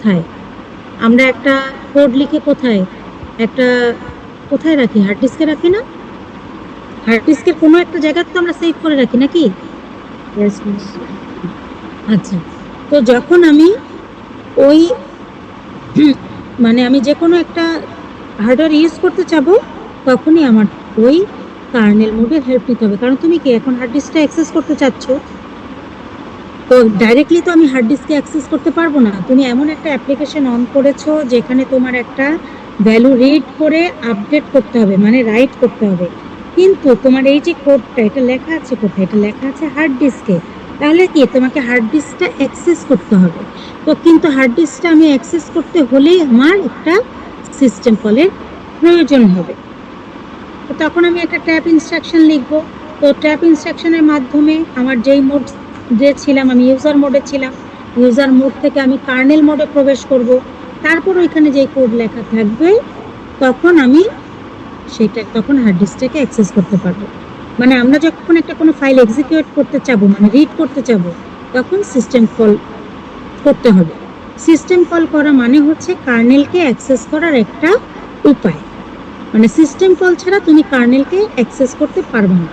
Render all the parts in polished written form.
কোথায়? আমরা একটা কোড লিখে কোথায় একটা কোথায় রাখি? হার্ড ডিস্কে রাখি না? হার্ড ডিস্কের কোনো একটা জায়গাতে তো আমরা সেভ করে রাখি নাকি? আচ্ছা, তো যখন আমি ওই মানে আমি যে কোনো একটা হার্ডওয়্যার ইউজ করতে চাবো তখনই আমার ওই কার্নেল মোডের হেল্প নিতে হবে। কারণ তুমি কি এখন হার্ড ডিস্কটা অ্যাক্সেস করতে চাচ্ছ, তো ডাইরেক্টলি তো আমি হার্ড ডিস্কে অ্যাক্সেস করতে পারবো না। তুমি এমন একটা অ্যাপ্লিকেশন অন করেছো যেখানে তোমার একটা ভ্যালু রিড করে আপডেট করতে হবে, মানে রাইট করতে হবে, কিন্তু তোমার এই যে কোডটা এটা লেখা আছে কোথায়? এটা লেখা আছে হার্ড ডিস্কে। তাহলে কি তোমাকে হার্ড ডিস্কটা অ্যাক্সেস করতে হবে। তো কিন্তু হার্ড ডিস্কটা আমি অ্যাক্সেস করতে হলেই আমার একটা সিস্টেম কলের প্রয়োজন হবে। তো তখন আমি একটা ট্যাপ ইনস্ট্রাকশন লিখবো। তো ট্যাপ ইনস্ট্রাকশনের মাধ্যমে আমার যেই মোড যে ছিলাম, আমি ইউজার মোডে ছিলাম, ইউজার মোড থেকে আমি কার্নেল মোডে প্রবেশ করব। তারপর ওইখানে যেই কোড লেখা থাকবে তখন আমি তখন হার্ড ডিস্কটাকে অ্যাক্সেস করতে পারবো। মানে আমরা যখন একটা কোনো ফাইল এক্সিকিউট করতে চাবো, মানে রিড করতে চাবো, তখন সিস্টেম কল করতে হবে। সিস্টেম কল করা মানে হচ্ছে কার্নেলকে অ্যাক্সেস করার একটা উপায়। মানে সিস্টেম কল ছাড়া তুমি কার্নেলকে অ্যাক্সেস করতে পারবে না।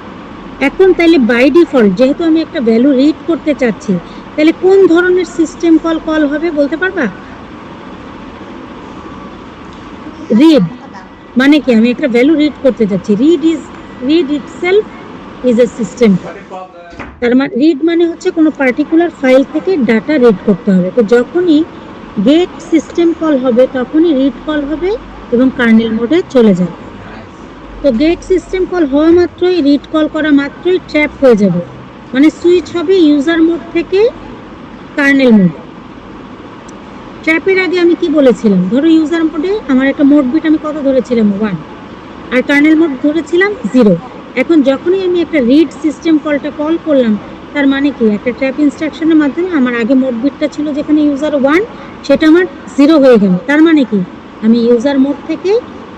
এখন তাইলে বাই ডিফল্ট যেহেতু আমি একটা ভ্যালু রিড করতে চাচ্ছি, তাহলে কোন ধরনের সিস্টেম কল হবে বলতে পারবা? রিড মানে কি? আমি একটা ভ্যালু রিড করতে যাচ্ছি। Read itself is a system call. তার মানে রিড মানে হচ্ছে কোনো পার্টিকুলার ফাইল থেকে ডাটা রিড করতে হবে। তো যখনই গেট সিস্টেম কল হবে তখনই রিড কল হবে এবং কার্নেল মোডে চলে যাবে। তো গেট সিস্টেম কল হওয়া মাত্রই, রিড কল করা মাত্রই ট্র্যাপ হয়ে যাবে, মানে সুইচ হবে ইউজার মোড থেকে কার্নেল মোডে। ট্র্যাপের আগে আমি কি বলেছিলাম? ধরো ইউজার মোডে আমার একটা মোড বিট আমি কত ধরেছিলাম? 1, আর কার্নেল মোড ধরেছিলাম 0। এখন যখনই আমি একটা রিড সিস্টেম কলটা কল করলাম, তার মানে কি একটা ট্র্যাপ ইনস্ট্রাকশনের মাধ্যমে আমার আগে মোড বিটটা ছিল যেখানে ইউজার 1, সেটা আমার 0 হয়ে গেল। তার মানে কি আমি ইউজার মোড থেকে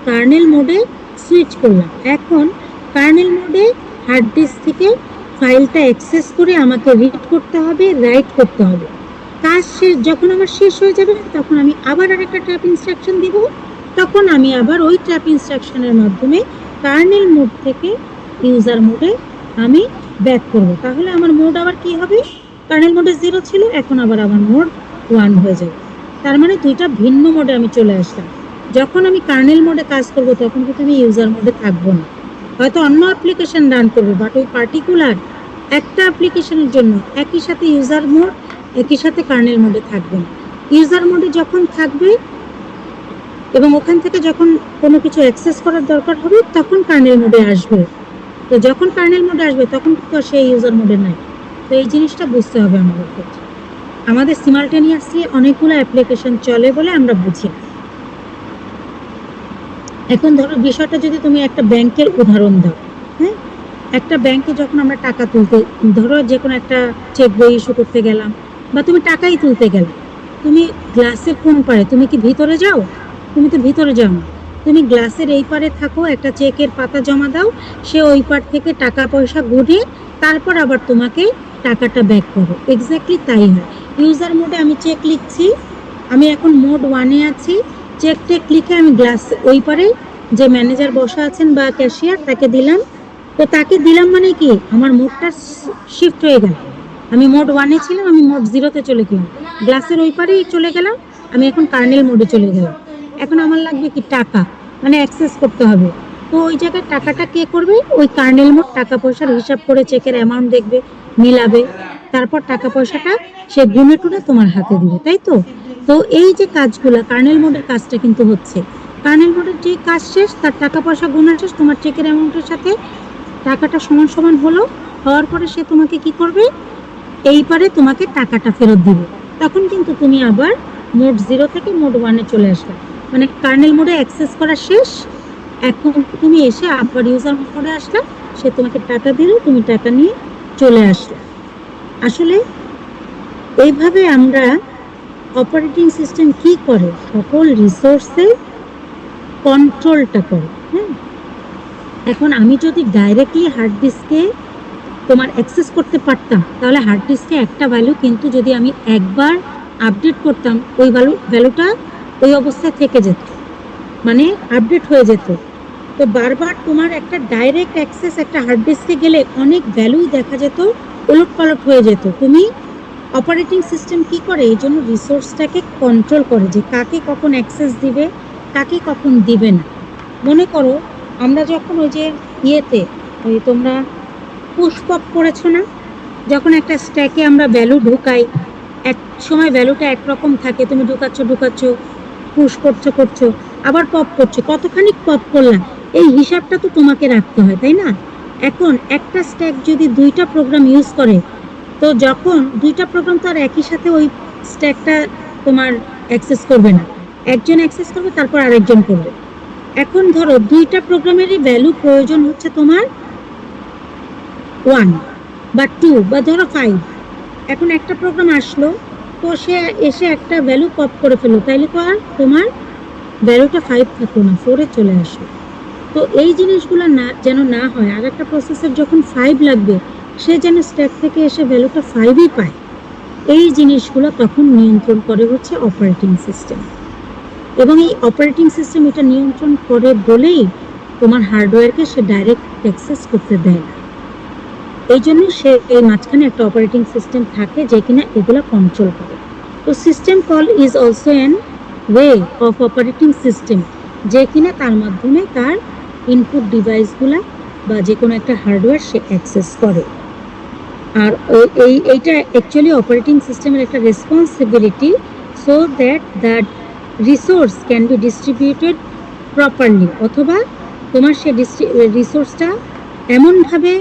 কার্নেল মোডে সুইচ করলাম। এখন কার্নেল মোডে হার্ড ডিস্ক থেকে ফাইলটা অ্যাক্সেস করে আমাকে রিড করতে হবে, রাইট করতে হবে। কাজ শেষ যখন আমার শেষ হয়ে যাবে তখন আমি আবার আরেকটা ট্র্যাপ ইনস্ট্রাকশন দিব। তখন আমি আবার ওই ট্র্যাপ ইনস্ট্রাকশনের মাধ্যমে কার্নেল মোড থেকে ইউজার মোডে আমি ব্যাক করব। তাহলে আমার মোড আবার কি হবে? কার্নেল মোডে 0 ছিল, এখন আবার আমার মোড 1 হয়ে যাবে। তার মানে দুইটা ভিন্ন মোডে আমি চলে আসলাম। যখন আমি কার্নেল মোডে কাজ করব তখন কিন্তু আমি ইউজার মোডে থাকবো না, হয়তো অন্য অ্যাপ্লিকেশন রান করবো, বাট ওই পার্টিকুলার একটা অ্যাপ্লিকেশনের জন্য একই সাথে ইউজার মোড একই সাথে কার্নেল মোডে থাকবে না। ইউজার মোডে যখন থাকবে এবং ওখান থেকে যখন কোনো কিছু অ্যাক্সেস করার দরকার হবে তখন কার্নেল মোডে আসবে। তো যখন কার্নেল মোডে আসবে তখন তো সেই ইউজার মোডে নাই। তো এই জিনিসটা বুঝতে হবে আমাদের ক্ষেত্রে। আমাদের সিমালটেনিয়াসলি অনেকগুলো অ্যাপ্লিকেশন চলে বলে আমরা বুঝি। এখন ধরো বিষয়টা যদি তুমি একটা ব্যাংকের উদাহরণ দাও, হ্যাঁ, একটা ব্যাংকে যখন আমরা টাকা তুলতে, ধরো যে কোনো একটা চেক বই ইস্যু করতে গেলাম বা তুমি টাকাই তুলতে গেলে, তুমি গ্লাসের কোন পারে? তুমি কি ভিতরে যাও? তুমি তো ভিতরে যাও না, তুমি গ্লাসের এই পারে থাকো, একটা চেকের পাতা জমা দাও, সে ওই পার থেকে টাকা পয়সা গুনে তারপর আবার তোমাকে টাকাটা ব্যাক করো। এক্স্যাক্টলি তাই হয়। ইউজার মোডে আমি চেক লিখছি, আমি এখন মোড 1-এ আছি, চেক টেক লিখে আমি গ্লাস ওই পারে যে ম্যানেজার বসা আছেন বা ক্যাশিয়ার তাকে দিলাম। তো তাকে দিলাম মানে কি আমার মোডটা শিফট হয়ে গেল। আমি মোড 1-এ ছিলাম, আমি মোড 0-তে চলে গেলাম, গ্লাসের ওই পারেই চলে গেলাম, আমি এখন কার্নেল মোডে চলে গেলাম। এখন আমার লাগবে কি টাকা, মানে অ্যাক্সেস করতে হবে। তো ওই জায়গায় টাকাটা কে করবে? ওই কার্নেল মোড টাকা পয়সার হিসাব করে চেকের অ্যামাউন্ট দেখবে, মিলাবে, তারপর টাকা পয়সাটা সে গুনে টুনে তোমার হাতে দিবে, তাই তো? তো এই যে কাজগুলো কার্নেল মোডের কাজটা কিন্তু হচ্ছে, কার্নেল মোডের যে কাজ শেষ, তার টাকা পয়সা গোনা শেষ, তোমার চেকের অ্যামাউন্টের সাথে টাকাটা সমান সমান হওয়ার পরে সে তোমাকে কি করবে? এই পারে তোমাকে টাকাটা ফেরত দিবে। তখন কিন্তু তুমি আবার মোড 0 থেকে মোড 1-এ চলে আসবে, মানে কার্নেল মোডে অ্যাক্সেস করা শেষ, এখন তুমি এসে আবার ইউজার মোডে আসলে, সে তোমাকে টাকা দিল, তুমি টাকা নিয়ে চলে আসলে। আসলে এইভাবে আমরা অপারেটিং সিস্টেম কি করে? সকল রিসোর্সের কন্ট্রোলটা করে। হ্যাঁ, এখন আমি যদি ডাইরেক্টলি হার্ড ডিস্কে তোমার অ্যাক্সেস করতে পারতাম, তাহলে হার্ড ডিস্কে একটা ভ্যালু, কিন্তু যদি আমি একবার আপডেট করতাম ওই ভ্যালুটা ওই অবস্থায় থেকে যেত, মানে আপডেট হয়ে যেত। তো বারবার তোমার একটা ডাইরেক্ট অ্যাক্সেস একটা হার্ড ডিস্কে গেলে অনেক ভ্যালুই দেখা যেত ওলটপালট হয়ে যেত। তুমি অপারেটিং সিস্টেম কি করে, এই জন্য রিসোর্সটাকে কন্ট্রোল করে যে কাকে কখন অ্যাক্সেস দিবে, কাকে কখন দিবে না। মনে করো আমরা যখন ওই যে ইয়েতে ওই তোমরা পুশ পপ করেছো না, যখন একটা স্ট্যাকে আমরা ভ্যালু ঢুকাই, এক সময় ভ্যালুটা একরকম থাকে, তুমি ঢুকাচ্ছ পুশ করছো আবার পপ করছো, কতখানি পপ করলাম এই হিসাবটা তো তোমাকে রাখতে হয়, তাই না? এখন একটা স্ট্যাক যদি দুইটা প্রোগ্রাম ইউজ করে, তো যখন দুইটা প্রোগ্রাম তো আর একই সাথে ওই স্ট্যাকটা তোমার অ্যাক্সেস করবে না, একজন অ্যাক্সেস করবে তারপর আরেকজন করবে। এখন ধরো দুইটা প্রোগ্রামেরই ভ্যালু প্রয়োজন হচ্ছে তোমার 1 বা 2 বা ধরো 5। এখন একটা প্রোগ্রাম আসলো, তো সে এসে একটা ভ্যালু পপ করে ফেললো, তাইলে তো আর তোমার ভ্যালুটা 5 থাকলো না, 4 এ চলে আসলো। তো এই জিনিসগুলো না যেন না হয়, আর একটা প্রসেসর যখন 5 লাগবে সে যেন স্ট্যাক থেকে এসে ভ্যালুটা 5ই পায়, এই জিনিসগুলো তখন নিয়ন্ত্রণ করে হচ্ছে অপারেটিং সিস্টেম। এবং এই অপারেটিং সিস্টেম এটা নিয়ন্ত্রণ করে বলেই তোমার হার্ডওয়্যারকে সে ডাইরেক্ট অ্যাক্সেস করতে দেয় না। এই জন্য সে এই মাঝখানে একটা অপারেটিং সিস্টেম থাকে যে কিনা এগুলো কন্ট্রোল করে। তো system call is also an way of operating system, যে কিনা তার মাধ্যমে তার ইনপুট ডিভাইসগুলা বা যে কোনো একটা হার্ডওয়্যার সে অ্যাক্সেস করে। আর এইটা অ্যাকচুয়ালি অপারেটিং সিস্টেমের একটা responsibility, so that that resource can be distributed properly, অথবা তোমার সে রিসোর্সটা এমনভাবে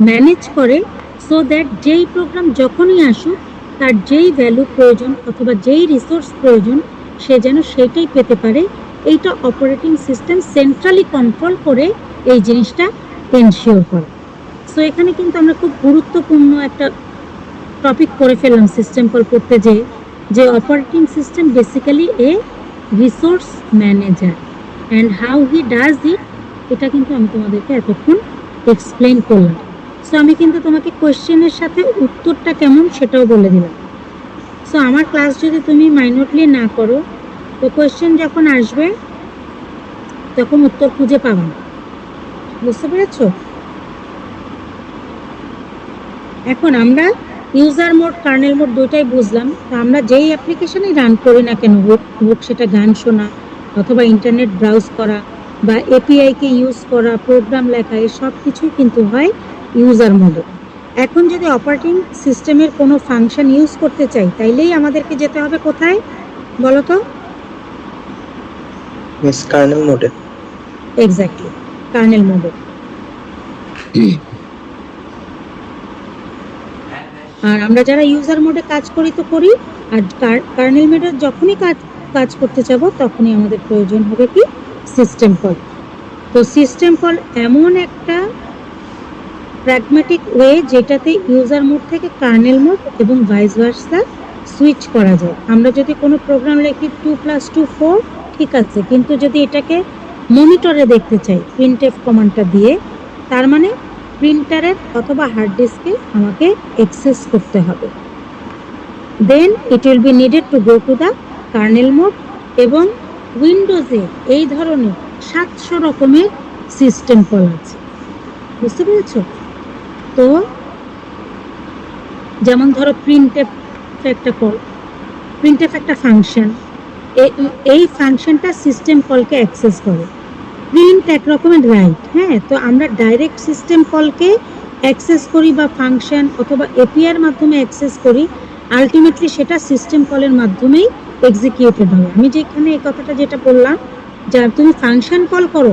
ম্যানেজ করে সো দ্যাট যেই প্রোগ্রাম যখনই আসুক তার যেই ভ্যালু প্রয়োজন অথবা যেই রিসোর্স প্রয়োজন সে যেন সেটাই পেতে পারে। এইটা অপারেটিং সিস্টেম সেন্ট্রালি কন্ট্রোল করে এই জিনিসটা এনশিওর করে। সো এখানে কিন্তু আমরা খুব গুরুত্বপূর্ণ একটা টপিক করে ফেললাম সিস্টেম কল করতে, যে operating system basically A resource manager and how he does it, এটা কিন্তু আমি তোমাদেরকে এতক্ষণ এক্সপ্লেন করলাম। সো আমি কিন্তু তোমাকে কোয়েশ্চেনের সাথে উত্তরটা কেমন সেটাও বলে দিলাম। সো আমার ক্লাস যদি তুমি মাইনরলি না করো, তো কোয়েশ্চেন যখন আসবে তখন উত্তর খুঁজে পাবে না, বুঝতে পেরেছ? এখন আমরা ইউজার মোড কার্নেল মোড দুইটাই বুঝলাম। তো আমরা যেই অ্যাপ্লিকেশনই রান করি না কেন, হোক সেটা গান শোনা অথবা ইন্টারনেট ব্রাউজ করা বা এপিআইকে ইউজ করা, প্রোগ্রাম লেখা, এই সব কিছুই কিন্তু হয় ইউজার মোডে। এখন যদি অপারেটিং সিস্টেমের কোনো ফাংশন ইউজ করতে চাই তাইলেই আমাদেরকে যেতে হবে কোথায় বলো তো? কার্নেল মোডে। এক্স্যাক্টলি, কার্নেল মোডে। আর আমরা যারা ইউজার মোডে কাজ করি তো করি, আর কার্নেল মোডে যখনই কাজ করতে যাব তখনই আমাদের প্রয়োজন হবে কি সিস্টেম কল। তো সিস্টেম কল এমন একটা প্র্যাগম্যাটিক ওয়ে যেটাতে ইউজার মোড থেকে কার্নেল মোড এবং ভাইস ভার্সা সুইচ করা যায়। আমরা যদি কোনো প্রোগ্রাম লিখি 2+2 4, ঠিক আছে, কিন্তু যদি এটাকে মনিটরে দেখতে চাই প্রিন্টএফ কমান্ডটা দিয়ে, তার মানে প্রিন্টারের অথবা হার্ড ডিস্কে আমাকে অ্যাক্সেস করতে হবে। Then it will be needed to go to the kernel mode. এবং উইন্ডোজে এই ধরনের 700 রকমের সিস্টেম কল আছে, বুঝতে পেরেছো? তো যেমন ধরো প্রিন্টএফ একটা কল, প্রিন্টএফ একটা ফাংশন, এই ফাংশনটা সিস্টেম কলকে অ্যাক্সেস করে। প্রিন্ট এক রকমের রাইট, হ্যাঁ, তো আমরা ডাইরেক্ট সিস্টেম কলকে অ্যাক্সেস করি বা ফাংশন অথবা এপিআইয়ের মাধ্যমে অ্যাক্সেস করি, আলটিমেটলি সেটা সিস্টেম কলের মাধ্যমেই এক্সিকিউটেড হয়। আমি যেখানে এই কথাটা যেটা বললাম, যা তুমি ফাংশন কল করো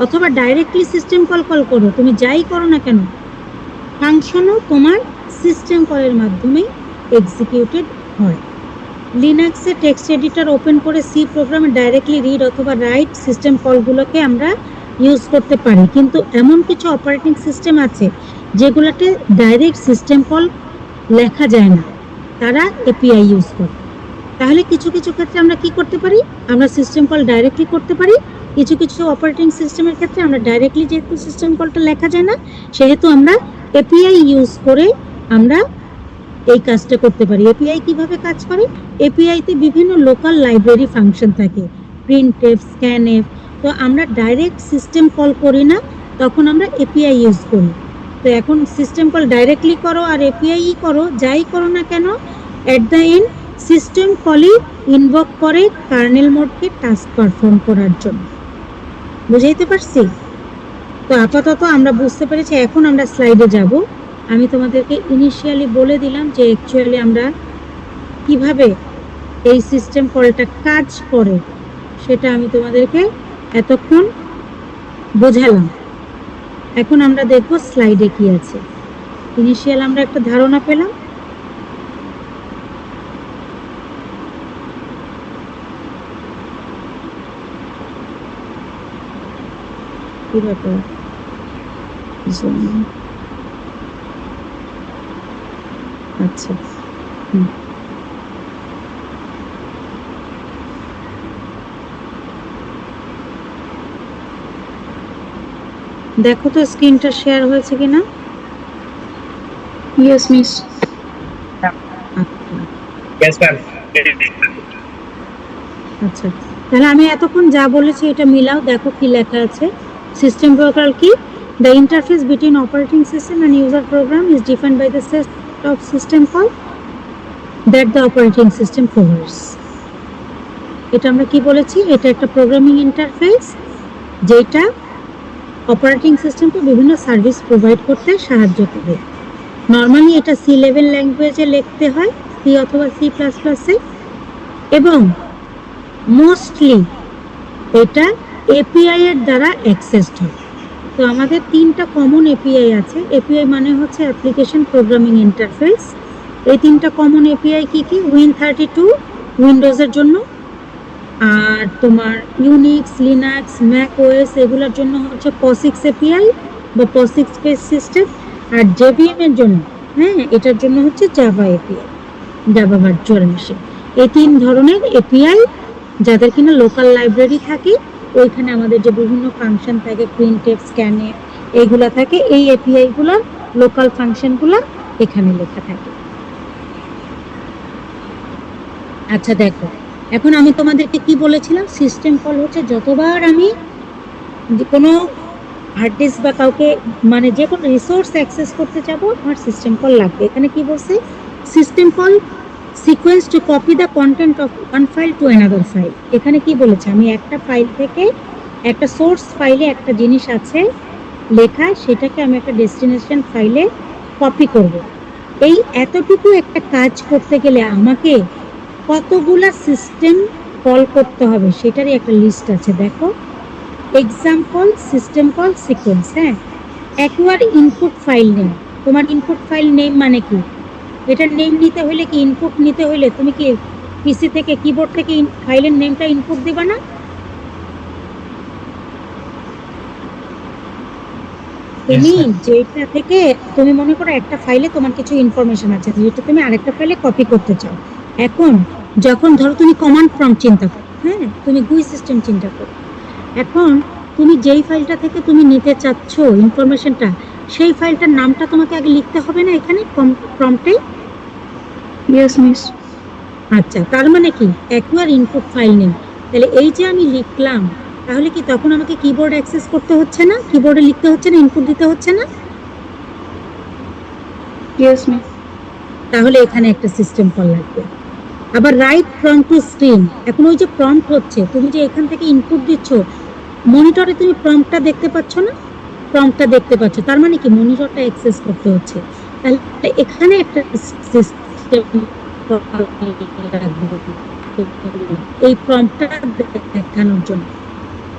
অথবা ডাইরেক্টলি সিস্টেম কল করো, তুমি যাই করো না কেন, ফাংশনও তোমার সিস্টেম কলের মাধ্যমেই এক্সিকিউটেড হয়। লিনাক্সে টেক্সট এডিটর ওপেন করে সি প্রোগ্রামে ডাইরেক্টলি রিড অথবা রাইট সিস্টেম কলগুলোকে আমরা ইউজ করতে পারি, কিন্তু এমন কিছু অপারেটিং সিস্টেম আছে যেগুলোতে ডাইরেক্ট সিস্টেম কল লেখা যায় না, তারা এপিআই ইউজ করে। তাহলে কিছু কিছু ক্ষেত্রে আমরা কি করতে পারি, আমরা সিস্টেম কল ডাইরেক্টলি করতে পারি। কিছু কিছু অপারেটিং সিস্টেমের ক্ষেত্রে আমরা ডাইরেক্টলি যেহেতু সিস্টেম কলটা লেখা যায় না, সেহেতু আমরা এপিআই ইউজ করে আমরা এই কাজটা করতে পারি। এপিআই কিভাবে কাজ করে, এপিআইতে বিভিন্ন লোকাল লাইব্রেরি ফাংশন থাকে, প্রিন্ট এফ, স্ক্যান এফ। তো আমরা ডাইরেক্ট সিস্টেম কল করি না, তখন আমরা এপিআই ইউজ করি। তো এখন সিস্টেম কল ডাইরেক্টলি করো আর এপিআই করো, যাই করো না কেন, এট দ্য এন্ড সিস্টেম কলই ইনভোক করে কার্নেল মোডকে টাস্ক পারফর্ম করার জন্য। বুঝাইতে পারছি? তো আপাতত আমরা বুঝতে পেরেছি। এখন আমরা স্লাইডে যাব। আমি তোমাদেরকে ইনিশিয়ালি বলে দিলাম যে অ্যাকচুয়ালি আমরা কিভাবে এই সিস্টেম কলটা কাজ করে, সেটা আমি তোমাদেরকে এতক্ষণ বোঝালাম। এখন আমরা দেখব স্লাইডে কি আছে। ইনিশিয়াল আমরা একটা ধারণা পেলাম। কি ব্যাপার? আচ্ছা, দেখো তো স্ক্রিনটা শেয়ার হয়েছে কিনা। Yes, miss. Yes, ma'am. আচ্ছা, তাহলে আমি এতক্ষণ যা বলেছি এটা মিলাও, দেখো কি লেখা আছে। সিস্টেম প্রোটোকল কি? The interface between operating system and user program is defined by the set of system call that the operating system covers. এটা আমরা কি বলেছি? এটা একটা প্রোগ্রামিং ইন্টারফেস যেটা অপারেটিং সিস্টেমকে বিভিন্ন সার্ভিস প্রোভাইড করতে সাহায্য করে। নর্মালি এটা সি লেভেল ল্যাঙ্গুয়েজে লিখতে হয়, সি অথবা সি প্লাস প্লাসে, এবং মোস্টলি এটা এপিআই এর দ্বারা অ্যাক্সেসড হয়। তো আমাদের তিনটা কমন এপিআই আছে। এপিআই মানে হচ্ছে অ্যাপ্লিকেশন প্রোগ্রামিং ইন্টারফেস। এই তিনটা কমন এপিআই কি কি? Win32 উইন্ডোজের জন্য, আর তোমার ইউনিক্স, লিনাক্স, ম্যাক ওএস এগুলোর জন্য হচ্ছে POSIX এপিআই বা POSIX বেস সিস্টেম, আর জেভিএম এর জন্য, হ্যাঁ, এটার জন্য হচ্ছে Java API, Java virtual machine. এই তিন ধরনের এপিআই যাদের কিনা লোকাল লাইব্রেরি থাকে, ওইখানে আমাদের যে বিভিন্ন ফাংশন থাকে, প্রিন্ট এফ, স্ক্যান এফ, এইগুলা থাকে, এই এপিআই গুলোর লোকাল ফাংশনগুলো এখানে লেখা থাকে। আচ্ছা দেখো, এখন আমি তোমাদেরকে কি বলেছিলাম? সিস্টেম কল হচ্ছে যতবার আমি কোনো হার্ড ডিস্ক বা কাউকে মানে যে কোনো রিসোর্স অ্যাক্সেস করতে যাব, আমার সিস্টেম কল লাগবে। এখানে কি বলছে? System call sequence to copy the content of one file to another file. এখানে কি বলেছে? আমি একটা ফাইল থেকে, একটা সোর্স ফাইলে একটা জিনিস আছে লেখা, সেটাকে আমি একটা ডেস্টিনেশন ফাইলে কপি করব। এই এতটুকু একটা কাজ করতে গেলে আমাকে কতগুলা সিস্টেম কল করতে হবে সেটারই একটা লিস্ট আছে। দেখো, এক্সাম্পল সিস্টেম কল সিকোয়েন্স। হ্যাঁ, অ্যাকোয়ার ইনপুট ফাইল নেম। তোমার ইনপুট ফাইল নেম মানে কি? এটার নেম নিতে হলে কি, ইনপুট নিতে হলে তুমি কি পিসি থেকে, কিবোর্ড থেকে ফাইলের নেমটা ইনপুট দিবা না? তুমি যেটা থেকে, তুমি মনে করো একটা ফাইলে তোমার কিছু ইনফরমেশন আছে যেটা তুমি আরেকটা ফাইলে কপি করতে চাও। এখন যখন ধরো তুমি কমান্ড প্রম্পট চিন্তা করো, হ্যাঁ, তুমি GUI সিস্টেম চিন্তা করো, এখন তুমি যেই ফাইলটা থেকে তুমি নিতে চাচ্ছ ইনফরমেশনটা, সেই ফাইলটার নামটা তোমাকে আগে লিখতে হবে না এখানে প্রম্পটে? Yes, miss. আচ্ছা, তার মানে কি অ্যাকোয়ার ইনপুট ফাইল নেম। তাহলে এই যে আমি লিখলাম, তাহলে কি তখন আমাকে কিবোর্ড অ্যাক্সেস করতে হচ্ছে না? কিবোর্ডে লিখতে হচ্ছে না? ইনপুট দিতে হচ্ছে না? Yes, miss. তাহলে এখানে একটা সিস্টেম কল লাগবে। আবার রাইট প্রম্পট টু স্ক্রিন। এখন ওই যে প্রম্পট হচ্ছে, তুমি যে এখান থেকে ইনপুট দিচ্ছ, মনিটরে তুমি প্রম্পটটা দেখতে পাচ্ছ না? প্রম্পটটা দেখতে পাচ্ছ, তার মানে কি মনিটরটা অ্যাক্সেস করতে হচ্ছে। তাহলে এখানে একটা সিস্টেম এই প্রম্পটটা দেখানোর জন্য।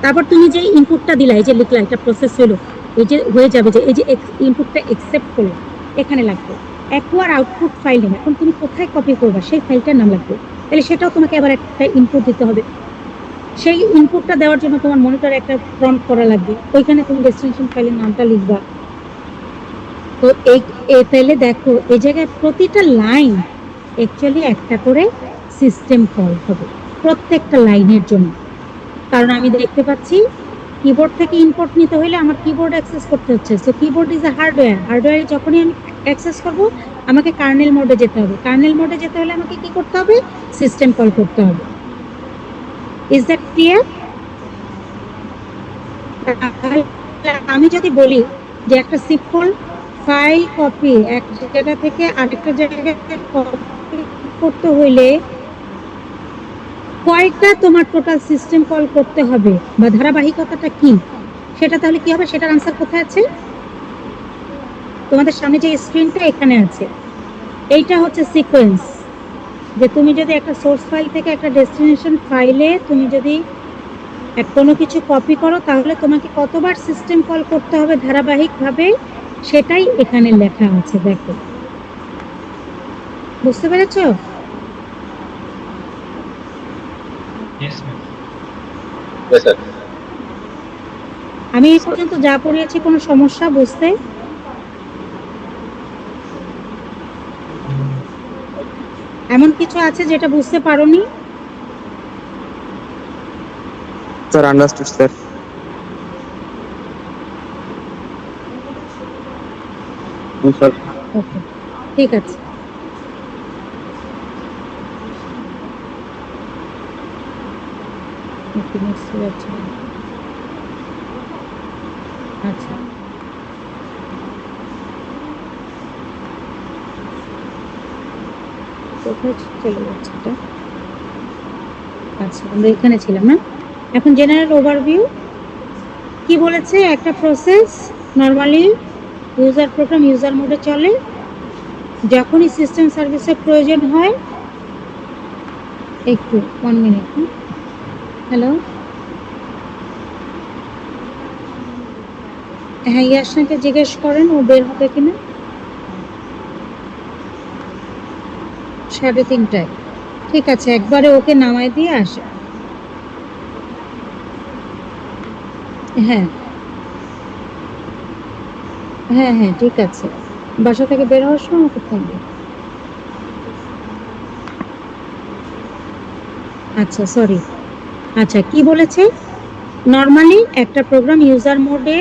তারপর তুমি যে ইনপুটটা দিলা, এই যে লিখলা, এটা প্রসেস হলো, এই যে হয়ে যাবে, যে এই যে ইনপুটটা অ্যাকসেপ্ট করলো, এখানে লাগবে অ্যাকোয়ার আউটপুট ফাইল নেম। এখন তুমি কোথায় কপি করবা সেই ফাইলটার নাম লাগবে, তাহলে সেটাও তোমাকে আবার একটা ইনপুট দিতে হবে। সেই ইনপুটটা দেওয়ার জন্য তোমার মনিটরে একটা প্রম্পট করা লাগবে, ওইখানে তুমি ডেস্টিনেশন ফাইলের নামটা লিখবা। তো এই তাহলে দেখো, এই জায়গায় প্রতিটা লাইন অ্যাকচুয়ালি একটা করে সিস্টেম কল হবে প্রত্যেকটা লাইনের জন্য। কারণ আমি দেখতে পাচ্ছি কিবোর্ড থেকে ইনপুট নিতে হলে আমার কিবোর্ড অ্যাক্সেস করতে হচ্ছে। So keyboard is a hardware. হার্ডওয়্যারে যখনই আমি অ্যাক্সেস করব, আমাকে কার্নেল মোডে যেতে হবে। কার্নেল মোডে যেতে হলে আমাকে কি করতে হবে? সিস্টেম কল করতে হবে। Is that clear? আমি যদি বলি যে একটা সিম্পল ফাইল কপি এক জায়গা থেকে আরেকটা জায়গায় কপি করতে হইলে কয়টা তোমার টোটাল সিস্টেম কল করতে হবে বা ধারাবাহিকতাটা কি, সেটা তাহলে কি হবে? সেটার আনসার কোথায় আছে? তোমাদের সামনে যে স্ক্রিনটা এখানে আছে, এইটা হচ্ছে সিকোয়েন্স। যে তুমি যদি একটা সোর্স ফাইল থেকে একটা ডেস্টিনেশন ফাইলে তুমি যদি কোনো কিছু কপি করো, তাহলে তোমাকে কতবার সিস্টেম কল করতে হবে ধারাবাহিকভাবে, সেটাই এখানে লেখা আছে। দেখো, বুঝতে পেরেছো? Yes, ma'am. Yes, sir. আমি এই পর্যন্ত যা পড়িয়েছি কোনো সমস্যা বুঝতে? এমন কিছু আছে যেটা বুঝতে পারোনি? Sir, understood, sir. Yes, sir. ওকে, ঠিক আছে। ওকে, বুঝতে পারছি। আচ্ছা, কোথায় চলে যাচ্ছে এটা? আচ্ছা, আমরা এখানে ছিলাম না? এখন জেনারেল ওভারভিউ কি বলেছে? একটা process normally user program user মোডে চলে। যখনই সিস্টেম সার্ভিসের প্রয়োজন হয়, একটু 1 মিনিট। হ্যালো, হ্যাঁ, ইয়াসনাকে জিজ্ঞেস করেন ও বের হবে কিনা। 3:30। ঠিক আছে, একবারে ওকে নামাই দিয়ে আসে। হ্যাঁ হ্যাঁ হ্যাঁ, ঠিক আছে। বাসা থেকে বের হওয়ার সময় আমাকে ফোন দিন। আচ্ছা, সরি। আচ্ছা, কি বলেছে? নরমালি একটা প্রোগ্রাম ইউজার মোডে